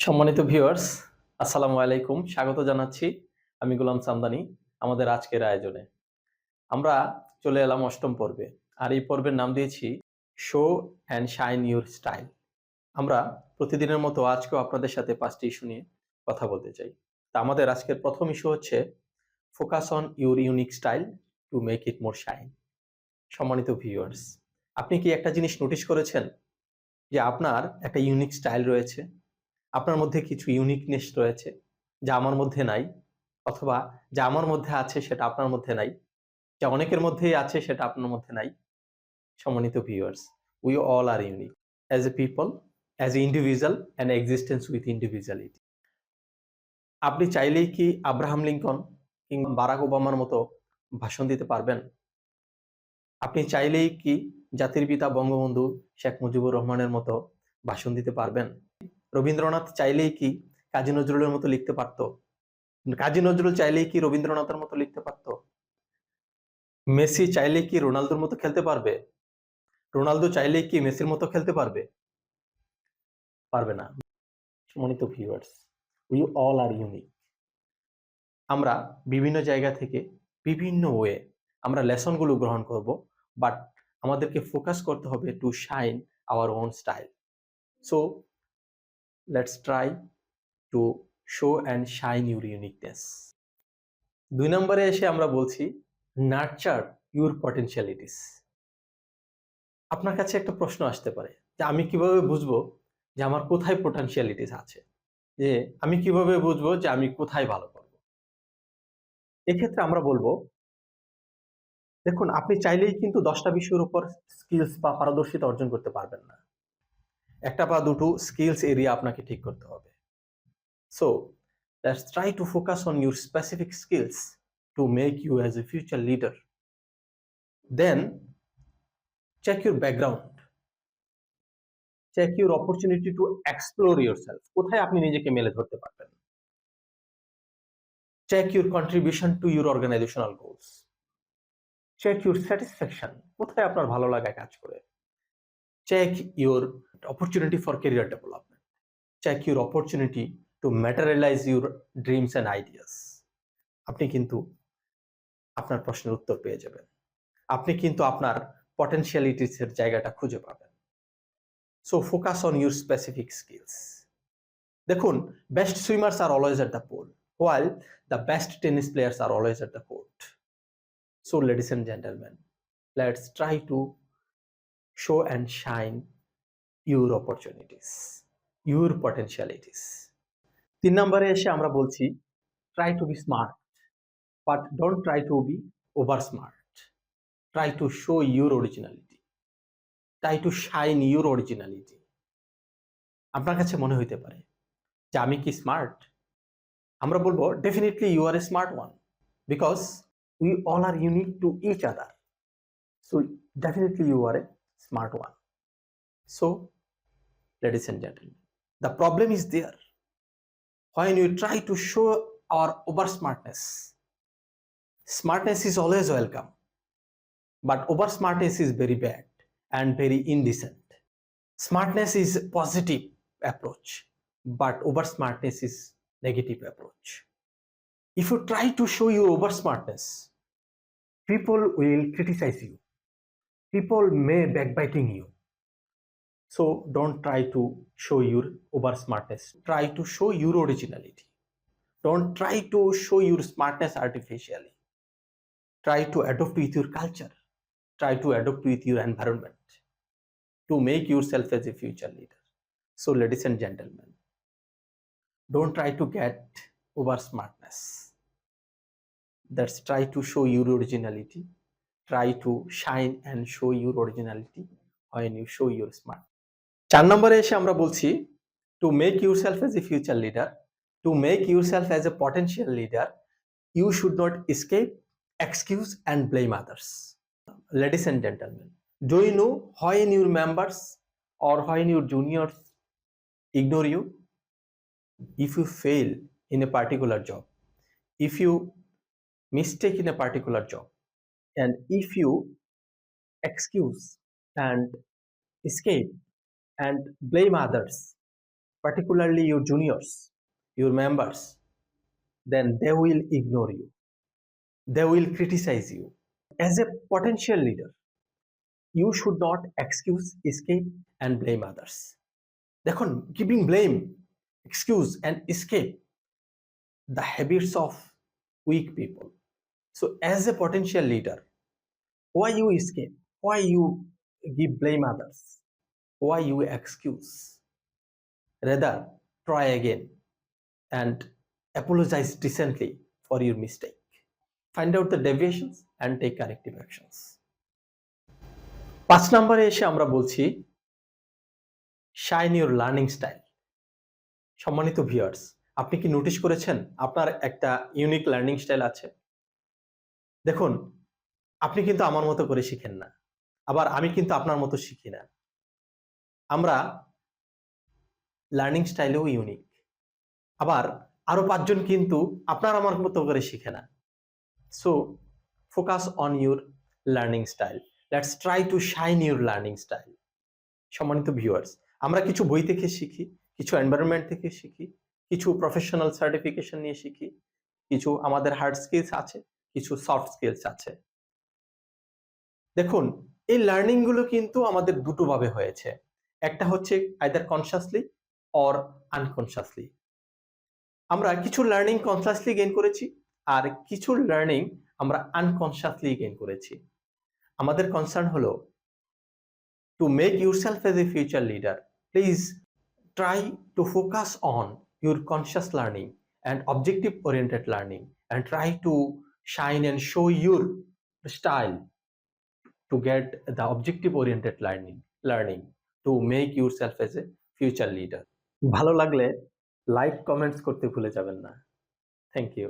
সম্মানিত ভিউয়ার্স, আসসালামু আলাইকুম। স্বাগত জানাচ্ছি আমি গোলাম সামদানি আমাদের আজকের আয়োজনে। আমরা চলে এলাম ৮ম পর্বে। আর এই পর্বের নাম দিয়েছি show and shine your style. আমরা প্রতিদিনের মতো আজকেও আপনাদের সাথে ৫ টি ইস্যু নিয়ে কথা বলতে চাই। তা আমাদের আজকের ১ম ইস্যু হচ্ছে focus on your unique style to make it more shine. সম্মানিত ভিউয়ার্স, আপনি কি একটা জিনিস নোটিস করেছেন যে আপনার একটা ইউনিক স্টাইল রয়েছে? আপনার মধ্যে কিছু ইউনিকনেস রয়েছে যা আমার মধ্যে নাই, অথবা যা আমার মধ্যে আছে সেটা আপনার মধ্যে নাই, যা অনেকের মধ্যেই আছে সেটা আপনার মধ্যে নাই। সম্মানিত viewers, we all are unique as a people, as a individual and existence with individuality. আপনি চাইলেই কি আব্রাহাম লিঙ্কন কিংবা বারাক ওবামার মতো ভাষণ দিতে পারবেন? আপনি চাইলেই কি জাতির পিতা বঙ্গবন্ধু শেখ মুজিবুর রহমানের মতো ভাষণ দিতে পারবেন? রবীন্দ্রনাথ চাইলেই কি কাজী নজরুলের মতো লিখতে পারত? কাজী নজরুল চাইলেই কি রবীন্দ্রনাথের মতো লিখতে পারত? মেসি চাইলেই কি রোনালদোর মতো খেলতে পারবে? রোনালদো চাইলেই কি মেসির মতো খেলতে পারবে? পারবে না। সম্মানিত viewers, we all are unique. আমরা বিভিন্ন জায়গা থেকে বিভিন্ন ওয়ে আমরা লেসন গুলো গ্রহণ করব, বাট আমাদেরকে ফোকাস করতে হবে to shine our own style. So let's try to show and shine your uniqueness. ২ নম্বরে এসে আমরা বলছি নার্চার ইউর পটেনশিয়ালিটিস। আপনার কাছে একটা প্রশ্ন আসতে পারে যে আমি কিভাবে বুঝবো যে আমার কোথায় পটেনশিয়ালিটিস আছে? যে আমি কিভাবে বুঝবো যে আমি কোথায় ভালো করব? এক্ষেত্রে আমরা বলব, দেখুন, আপনি চাইলেই কিন্তু ১০ টা বিষয়ের উপর স্কিলস বা পারদর্শিতা অর্জন করতে পারবেন না। একটা বা দুটো স্কিলস এরিয়া আপনাকে ঠিক করতে হবে। So let's try to focus on your specific skills to make you as a future leader. Then check your background, check your opportunity to explore yourself. কোথায় আপনি নিজেকে মেলে ধরতে পারবেন? Check your contribution to your organisational goals. Check your satisfaction, কোথায় আপনার ভালো লাগায় কাজ করে। Check your opportunity for career development. Check your opportunity to materialise your dreams and ideas. আপনি কিন্তু আপনার প্রশ্নের উত্তর পেয়ে যাবেন। আপনি কিন্তু আপনার পটেনশিয়ালিটিস এর জায়গাটা খুঁজে পাবেন। So focus on your specific skills. দেখুন, best swimmers are always at the pool, while the best tennis players are always at the court. So, ladies and gentlemen, let's try to show and shine your opportunities, your potentialities. ৩ নম্বরে এসে আমরা বলছি try to be smart, but don't try to be over smart. Try to show your originality. Try to shine your originality. আপনার কাছে মনে হইতে পারে যে আমি কি স্মার্ট? আমরা বলবো definitely you are a smart one, because we all are unique to each other. So definitely you are a smart one. So, ladies and gentlemen, the problem is there when you try to show our over smartness. Smartness is always welcome, but over smartness is very bad and very indecent. Smartness is positive approach, but over smartness is negative approach. If you try to show your over smartness, people will criticize you. People may backbiting you. So don't try to show your over smartness. Try to show your originality. Don't try to show your smartness artificially. Try to adopt with your culture. Try to adopt with your environment to make yourself as a future leader. So, ladies and gentlemen, don't try to get over smartness. Let's try to show your originality. Try to shine and show your originality when you show your smart. ৪ নম্বরে এসে আমরা বলছি to make yourself as a future leader, to make yourself as a potential leader, you should not escape, excuse and blame others. Ladies and gentlemen, do you know when your members or when your juniors ignore you? If you fail in a particular job, if you mistake in a particular job, and if you excuse and escape and blame others, particularly your juniors, your members, then they will ignore you. They will criticize you. As a potential leader, you should not excuse, escape, and blame others. দেখুন, giving blame, excuse, and escape the habits of weak people. So, as a potential leader, why you escape? Why you give blame others? Why you excuse? Rather, try again and apologize decently for your mistake. Find out the deviations and take corrective actions. 5 নম্বরে এসে আমরা বলছি shine your learning style. সম্মানিত viewers, আপনি কি notice করেছেন আপনার একটা ইউনিক লার্নিং স্টাইল আছে? দেখুন, আপনি কিন্তু আমার মতো করে শিখেন না, আবার আমি কিন্তু আপনার মতো শিখি না। আমরা লার্নিং স্টাইলেও ইউনিক। আবার আরো 5 জন কিন্তু আপনার আমার মতো করে শিখে না। So focus on your learning style. Let's try to shine your learning style. সম্মানিত ভিউয়ার্স, আমরা কিছু বই থেকে শিখি, কিছু এনভায়রনমেন্ট থেকে শিখি, কিছু প্রফেশনাল সার্টিফিকেশন নিয়ে শিখি, কিছু আমাদের হার্ড স্কিলস আছে, কিছু সফট স্কিলস আছে। দেখুন, এই লার্নিং গুলো কিন্তু আমাদের দুটো ভাবে হয়েছে। একটা হচ্ছে আইদার কনসিয়াসলি অর আনকনসিয়াসলি। আমরা কিছু লার্নিং কনসিয়াসলি গেইন করেছি, আর কিছু লার্নিং আমরা আনকনসিয়াসলি গেইন করেছি। আমাদের কনসার্ন হলো to make yourself as a future leader, please try to focus on your conscious learning and objective oriented learning, and try to shine and show your style to get the objective oriented learning to make yourself as a future leader. ভালো লাগলে like comments করতে ভুলে যাবেন না। Thank you.